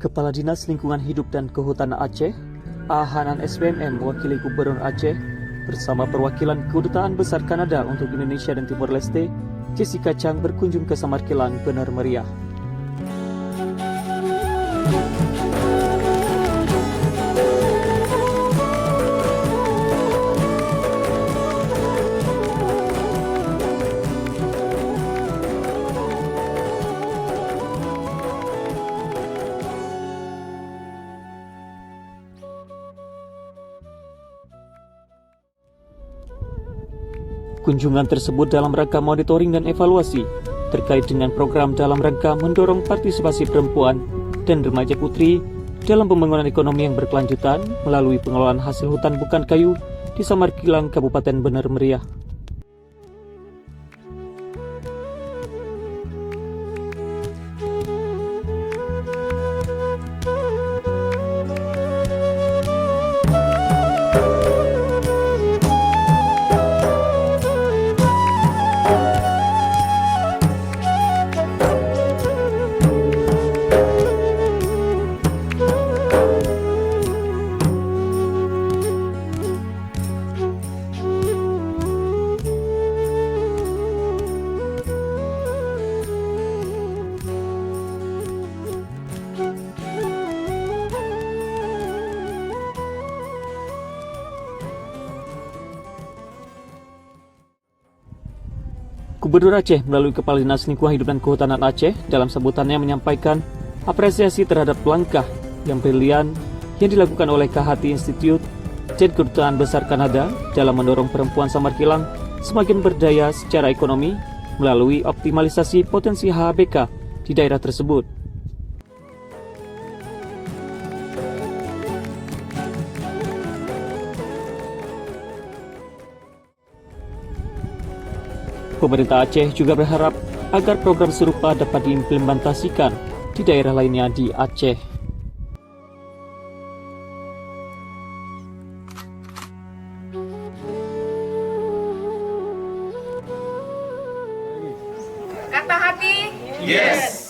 Kepala Dinas Lingkungan Hidup dan Kehutanan Aceh, A. Hanan SPMM, mewakili Gubernur Aceh, bersama perwakilan Kedutaan Besar Kanada untuk Indonesia dan Timor Leste, Jessica Chang, berkunjung ke Samarkilang Benar Meriah. Kunjungan tersebut dalam rangka monitoring dan evaluasi terkait dengan program dalam rangka mendorong partisipasi perempuan dan remaja putri dalam pembangunan ekonomi yang berkelanjutan melalui pengelolaan hasil hutan bukan kayu di Samarkilang, Kabupaten Benar Meriah. Gubernur Aceh melalui Kepala Dinas Lingkungan Hidup dan Kehutanan Aceh dalam sambutannya menyampaikan apresiasi terhadap langkah yang brilian yang dilakukan oleh KHT Institute dan Kedutaan Besar Kanada dalam mendorong perempuan Samarkilang semakin berdaya secara ekonomi melalui optimalisasi potensi HHBK di daerah tersebut. Pemerintah Aceh juga berharap agar program serupa dapat diimplementasikan di daerah lainnya di Aceh. Kata hati? Yes.